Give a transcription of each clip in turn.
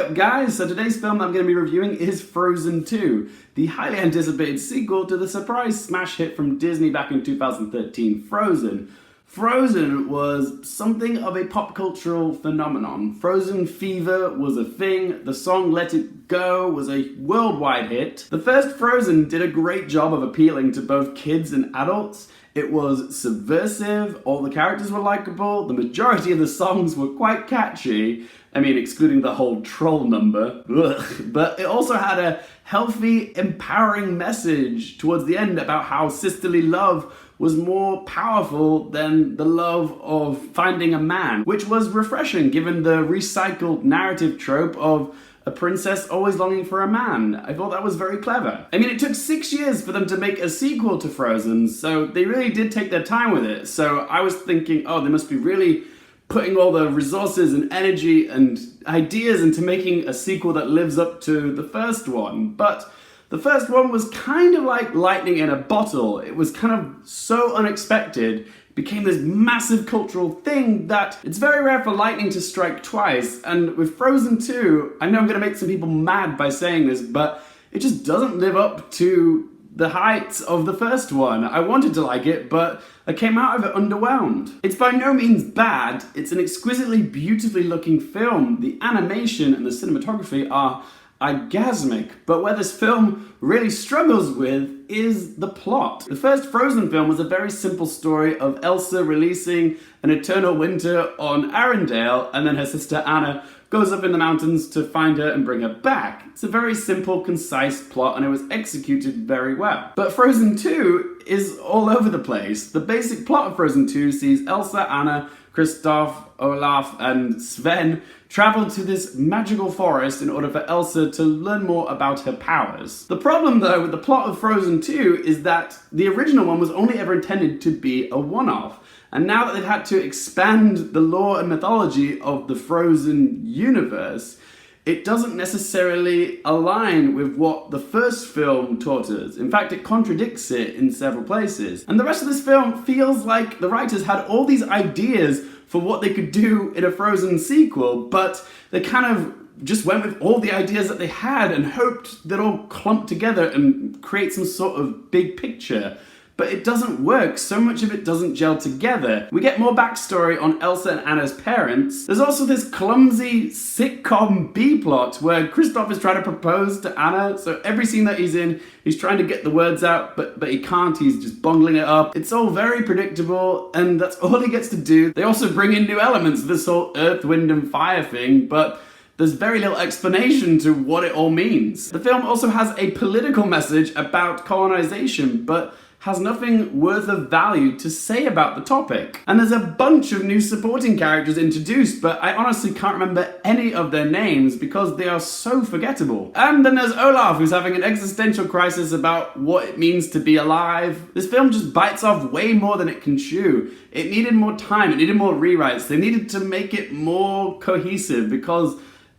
up, guys? So today's film I'm going to be reviewing is Frozen 2, the highly anticipated sequel to the surprise smash hit from Disney back in 2013, Frozen. Frozen was something of a pop cultural phenomenon. Frozen fever was a thing. The song Let It Go was a worldwide hit. The first Frozen did a great job of appealing to both kids and adults. It was subversive, all the characters were likable, the majority of the songs were quite catchy. I mean, excluding the whole troll number. Ugh. But it also had a healthy, empowering message towards the end about how sisterly love was more powerful than the love of finding a man, which was refreshing given the recycled narrative trope of a princess always longing for a man. I thought that was very clever. I mean, it took 6 years for them to make a sequel to Frozen, so they really did take their time with it. So I was thinking, oh, they must be really putting all the resources and energy and ideas into making a sequel that lives up to the first one. But the first one was kind of like lightning in a bottle. It was kind of so unexpected, became this massive cultural thing that it's very rare for lightning to strike twice. And with Frozen 2, I know I'm going to make some people mad by saying this, but it just doesn't live up to the heights of the first one. I wanted to like it, but I came out of it underwhelmed. It's by no means bad. It's an exquisitely beautifully looking film. The animation and the cinematography are orgasmic, but where this film really struggles with is the plot. The first Frozen film was a very simple story of Elsa releasing an eternal winter on Arandale, and then her sister Anna goes up in the mountains to find her and bring her back. It's a very simple, concise plot, and it was executed very well. But Frozen 2 is all over the place. The basic plot of Frozen 2 sees Elsa, Anna, Kristoff, Olaf, and Sven travel to this magical forest in order for Elsa to learn more about her powers. The problem, though, with the plot of Frozen 2 is that the original one was only ever intended to be a one-off. And now that they've had to expand the lore and mythology of the Frozen universe, it doesn't necessarily align with what the first film taught us. In fact, it contradicts it in several places. And the rest of this film feels like the writers had all these ideas for what they could do in a Frozen sequel, but they kind of just went with all the ideas that they had and hoped they'd all clump together and create some sort of big picture. But it doesn't work. So much of it doesn't gel together. We get more backstory on Elsa and Anna's parents. There's also this clumsy sitcom B-plot where Kristoff is trying to propose to Anna. So every scene that he's in, he's trying to get the words out, but he can't. He's just bungling it up. It's all very predictable, and that's all he gets to do. They also bring in new elements, this whole earth, wind, and fire thing, but there's very little explanation to what it all means. The film also has a political message about colonization, but has nothing worth of value to say about the topic. And there's a bunch of new supporting characters introduced, but I honestly can't remember any of their names because they are so forgettable. And then there's Olaf, who's having an existential crisis about what it means to be alive. This film just bites off way more than it can chew. It needed more time, it needed more rewrites. They needed to make it more cohesive because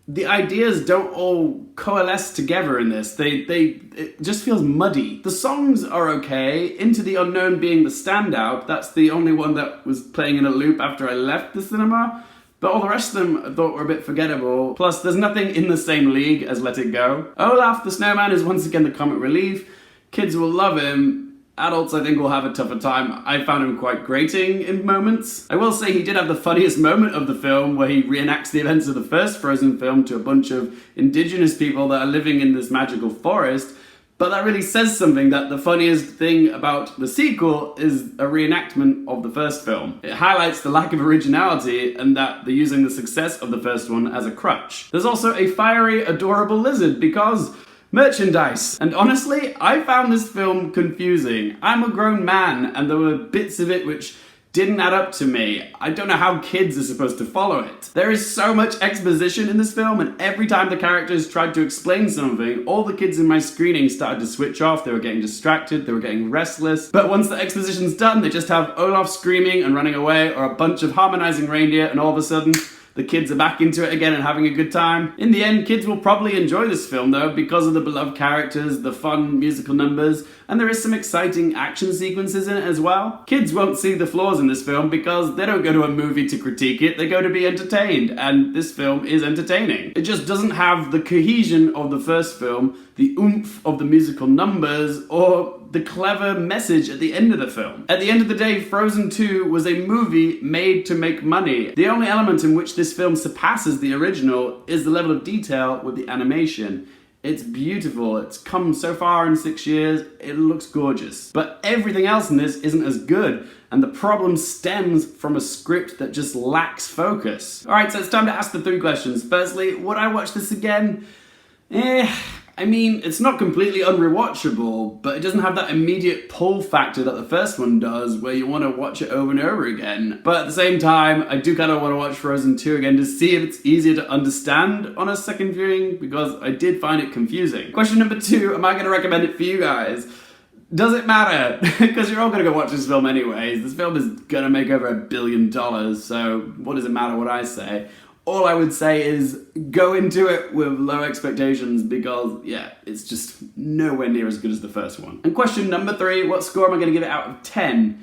the ideas don't all coalesce together in this. It just feels muddy. The songs are okay, Into the Unknown being the standout. That's the only one that was playing in a loop after I left the cinema. But all the rest of them I thought were a bit forgettable. Plus, there's nothing in the same league as Let It Go. Olaf the Snowman is once again the comic relief. Kids will love him. Adults, I think, will have a tougher time. I found him quite grating in moments. I will say he did have the funniest moment of the film where he reenacts the events of the first Frozen film to a bunch of indigenous people that are living in this magical forest. But that really says something, that the funniest thing about the sequel is a reenactment of the first film. It highlights the lack of originality and that they're using the success of the first one as a crutch. There's also a fiery, adorable lizard because merchandise. And honestly, I found this film confusing. I'm a grown man, and there were bits of it which didn't add up to me. I don't know how kids are supposed to follow it. There is so much exposition in this film, and every time the characters tried to explain something, all the kids in my screening started to switch off. They were getting distracted, they were getting restless. But once the exposition's done, they just have Olaf screaming and running away, or a bunch of harmonizing reindeer, and all of a sudden, The kids are back into it again and having a good time. In the end, kids will probably enjoy this film though because of the beloved characters, the fun musical numbers, and there is some exciting action sequences in it as well. Kids won't see the flaws in this film because they don't go to a movie to critique it, they go to be entertained, and this film is entertaining. It just doesn't have the cohesion of the first film, the oomph of the musical numbers, or the clever message at the end of the film. At the end of the day, Frozen 2 was a movie made to make money. The only element in which this film surpasses the original is the level of detail with the animation. It's beautiful, it's come so far in 6 years, it looks gorgeous. But everything else in this isn't as good, and the problem stems from a script that just lacks focus. Alright, so it's time to ask the 3 questions. Firstly, would I watch this again? I mean, it's not completely unrewatchable, but it doesn't have that immediate pull factor that the first one does, where you want to watch it over and over again. But at the same time, I do kind of want to watch Frozen 2 again to see if it's easier to understand on a second viewing, because I did find it confusing. Question number 2, am I going to recommend it for you guys? Does it matter? Because you're all going to go watch this film anyways. This film is going to make over $1 billion, so what does it matter what I say? All I would say is go into it with low expectations because, yeah, it's just nowhere near as good as the first one. And question number 3, what score am I going to give it out of 10?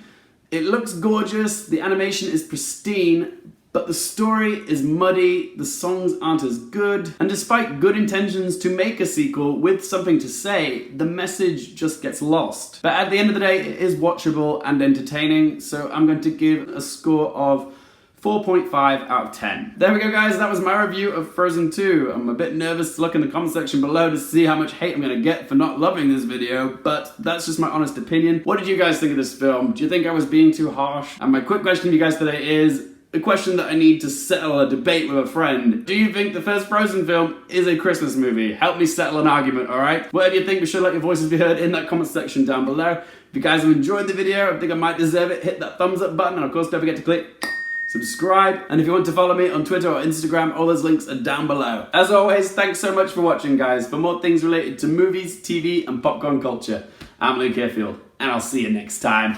It looks gorgeous, the animation is pristine, but the story is muddy, the songs aren't as good, and despite good intentions to make a sequel with something to say, the message just gets lost. But at the end of the day, it is watchable and entertaining, so I'm going to give a score of 4.5 out of 10. There we go guys, that was my review of Frozen 2. I'm a bit nervous to look in the comment section below to see how much hate I'm gonna get for not loving this video, but that's just my honest opinion. What did you guys think of this film? Do you think I was being too harsh? And my quick question to you guys today is a question that I need to settle a debate with a friend. Do you think the first Frozen film is a Christmas movie? Help me settle an argument, alright? Whatever you think, be sure to let your voices be heard in that comment section down below. If you guys have enjoyed the video, I think I might deserve it, hit that thumbs up button, and of course don't forget to click subscribe, and if you want to follow me on Twitter or Instagram, all those links are down below. As always, thanks so much for watching guys. For more things related to movies, TV and popcorn culture, I'm Luke Airfield, and I'll see you next time.